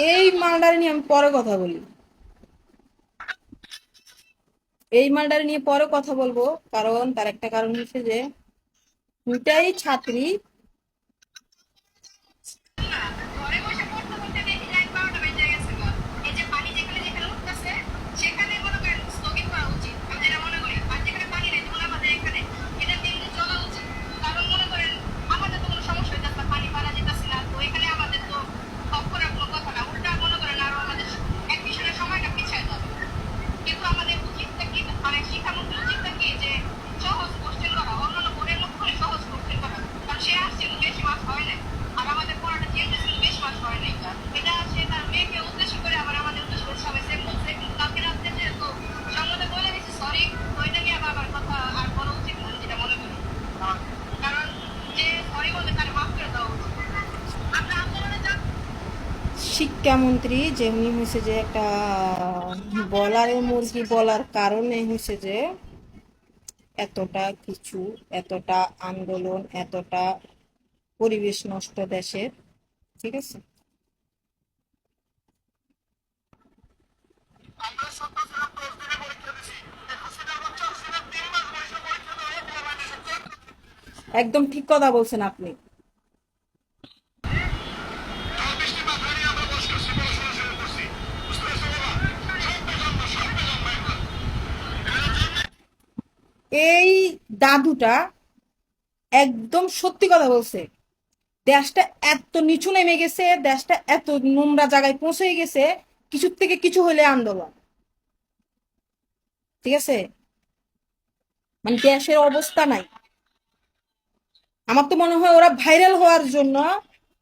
এই মালটারে নিয়ে আমি পরে কথা বলি। এই মালটারে নিয়ে পরে কথা বলবো, কারণ তার একটা কারণ হচ্ছে যে দুটাই ছাত্রী। ঘরে বসে পড়তে পড়তে দেখি রাত ১২টা বেজে গেছে গো। এই যে পানি যেখানে যেখানে উঠতেছে সেখানে মনে করেন স্থগিত করা উচিত, আমি যেটা মনে করি। আর যেখানে পানি নেই, যেমন আমাদের এখানে, এটা তেমনি চলা উচিত। কারণ মনে করেন আমাদের তো কোনো সমস্যা হইতেছে না, পানি মারা যেতেছে না, তো এখানে আমাদের তো অফ করার কোনো কথা না। উল্টা মনে করেন আরো আমাদের অ্যাডমিশনের সময়টা পিছায় যাবে। কিন্তু আমাদের উচিতটা কি, মানে শিক্ষামন্ত্রীর উচিতটা কি, যে সহজ কোশ্চেন করা, অন্যান্য বোর্ডের মতো করে সহজ কোশ্চেন করা। কারণ সে আসছে বেশি মাস হয় না, আর আমাদের পড়াটা চেঞ্জ হয়েছিল বেশি মাস হয় নাই। এটা সে তার মেয়েকে উদ্দেশ্য করে, আবার আমাদের উদ্দেশ্য করে সবাই সেম বলছে। কিন্তু কালকে রাত্রে যেহেতু সংবাদে বলে দিচ্ছি সরি, তো এটা নিয়ে আবার কথা আর বলা উচিত না, যেটা মনে করি। কারণ যে সরি বলতে তার মাফ করে দেওয়া উচিত। আমরা আন্দোলনে যান। শিক্ষামন্ত্রী যে উনি হয়েছে যে একটা বলারের মুরগি বলার কারণে হয়েছে যে এতটা কিছু, এতটা আন্দোলন, এতটা পরিবেশ নষ্ট দেশের। ঠিক আছে। আমরা সত্তর ছিলাম ১০ দিনে পরীক্ষা দিছি, হাসিনা বাচ্চা হাসিনা ৩ মাস বয়সে পরীক্ষা দেওয়া একদম ঠিক কথা বলছেন আপনি। বৃষ্টি মাথা নিয়ে আমরা বসে করছি, পড়াশোনা শুরু করছি। বুঝতে পারছো বাবা? সব বেতন না, সব বেতন না এগুলো। এই দাদুটা একদম সত্যি কথা বলছে। দেশটা এত নিচু নেমে গেছে, দেশটা এত নোংরা জায়গায় পৌঁছে গেছে, কিছুর থেকে কিছু হলে আন্দোলন। ঠিক আছে। মানে দেশের অবস্থা নাই। আমার তো মনে হয় ওরা ভাইরাল হওয়ার জন্য,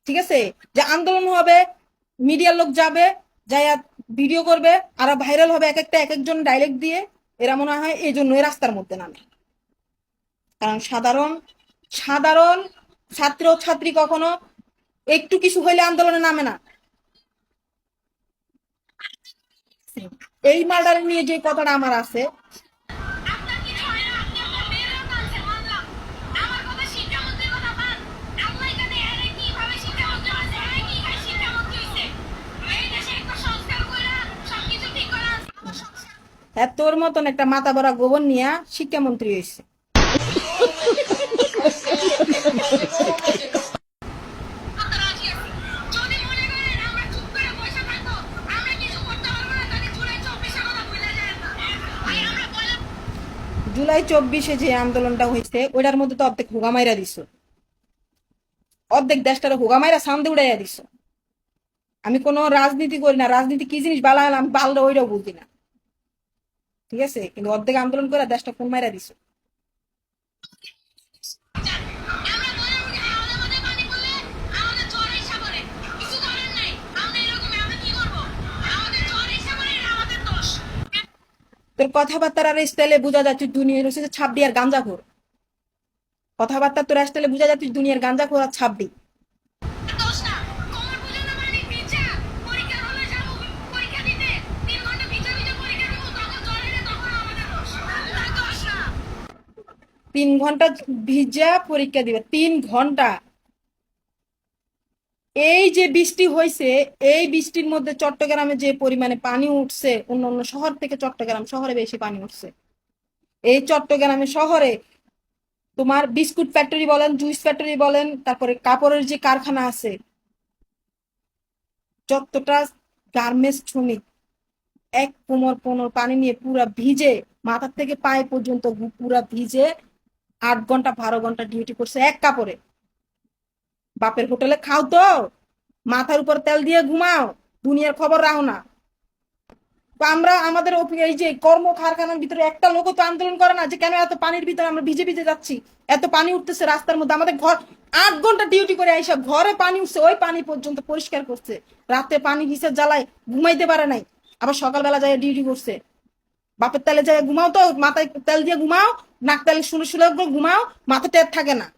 ঠিক আছে, যে আন্দোলন হবে, মিডিয়ার লোক যাবে, যাইয়া ভিডিও করবে, আর ভাইরাল হবে এক একটা এক একজন ডাইরেক্ট দিয়ে। এরা মনে হয় এই জন্যই রাস্তার মধ্যে নামে। কারণ সাধারণ সাধারণ ছাত্র ছাত্রী কখনো একটু কিছু হইলে আন্দোলনে নামে না। এই মার্ডার নিয়ে যে কথাটা আমার আছে, আপনার কিছু হয় না, আপনি আপনার মেয়েরও টানছেন, মানলাম। আমার কথা শিক্ষামন্ত্রীর কথা বাদ। আল্লাহ জানে এরা কিভাবে শিক্ষামন্ত্রী হয়েছে, এরা কি খায় শিক্ষামন্ত্রী হয়েছে। এই দেশে একটা সংস্কার কইরা সবকিছু ঠিক করা আছে। হ্যাঁ, তোর মতন একটা মাথা ভরা গোবর নিয়ে শিক্ষামন্ত্রী হয়েছে। আমরা রাজি আছি। যদি মনে করেন আমরা চুপ করে বসে থাকবো, আমরা কিছু করতে পারবো না, তাহলে জুলাই ২৪-এর কথা ভুলে যায় না। ভাই আমরা বলে জুলাই ২৪-এ যে আন্দোলনটা হয়েছে ওইটার মধ্যে তো অর্ধেক হুগা মাইরা দিছ, অর্ধেক দেশটারে হুগা মাইরা সামনে উড়াইয়া দিছ। আমি কোনো রাজনীতি করি না, রাজনীতি কি জিনিস বালা আমি বালটা ওইটাও বুঝি না। ঠিক আছে, কিন্তু অর্ধেক আন্দোলন করে দেশটা কোন মাইরা দিছ। যান। আমরা বলে উঠি আমাদের মধ্যে পানি পড়লে আমাদের জ্বর এসে পড়ে। কিছু করার নাই। আমরা এরকমই, আমরা কি করবো? আমাদের জ্বর এসে পড়ে, এটা আমাদের দোষ। তোর কথাবার্তার আর স্টাইলে বোঝা যাচ্ছে দুনিয়ার হচ্ছে ছাবড়ি আর গাঞ্জাখোর। কথাবার্তা তোর স্টাইলে বোঝা যাচ্ছে দুনিয়ার গাঞ্জাখোর আর ছাবড়ি। দোষ না। কোমর পর্যন্ত পানি ভিজা পরীক্ষার হলে যাবো পরীক্ষা দিতে। ৩ ঘন্টা ভিজা ভিজা পরীক্ষা দিব, তখন জ্বর এলে তখন আমাদের দোষ। তার দোষ না। ৩ ঘন্টা ভিজা পরীক্ষা দিবে, ৩ ঘন্টা। এই যে বৃষ্টি হয়েছে, এই বৃষ্টির মধ্যে চট্টগ্রামে যে পরিমাণে পানি উঠছে, অন্য অন্য শহর থেকে চট্টগ্রাম শহরে বেশি পানি উঠছে। এই চট্টগ্রামে শহরে তোমার বিস্কুট ফ্যাক্টরি বলেন, জুস ফ্যাক্টরি বলেন, তারপরে কাপড়ের যে কারখানা আছে, যতটা গার্মেন্টস শ্রমিক এক কোমর কোমর পানি নিয়ে পুরা ভিজে, মাথার থেকে পায়ে পর্যন্ত পুরা ভিজে ৮ ঘন্টা ১২ ঘন্টা ডিউটি করছে এক কাপড়ে। বাপের হোটেলে খাও তো, মাথার উপর তেল দিয়ে ঘুমাও, দুনিয়ার খবর রাখো না। তো আমরা আমাদের এই যে কর্ম কারখানার ভিতরে একটা লোকও তো আন্দোলন করে না যে কেন এত পানির ভিতরে আমরা ভিজে ভিজে যাচ্ছি, এত পানি উঠতেছে রাস্তার মধ্যে। আমাদের ঘর ৮ ঘন্টা ডিউটি করে আইসা ঘরে পানি উঠছে, ওই পানি পর্যন্ত পরিষ্কার করছে। রাতে পানি হিসেবে জ্বালায় ঘুমাইতে পারে নাই, আবার সকালবেলা যায় ডিউটি করছে। বাপের তেলে যায় ঘুমাও তো, মাথায় তেল দিয়ে ঘুমাও, নাক তেল শুলে শুলে ঘুমাও, মাথা টের থাকে না।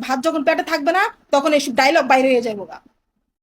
ভাত যখন পেটে থাকবে না তখন এইসব ডায়লগ বাইরে হয়ে যাবো গা।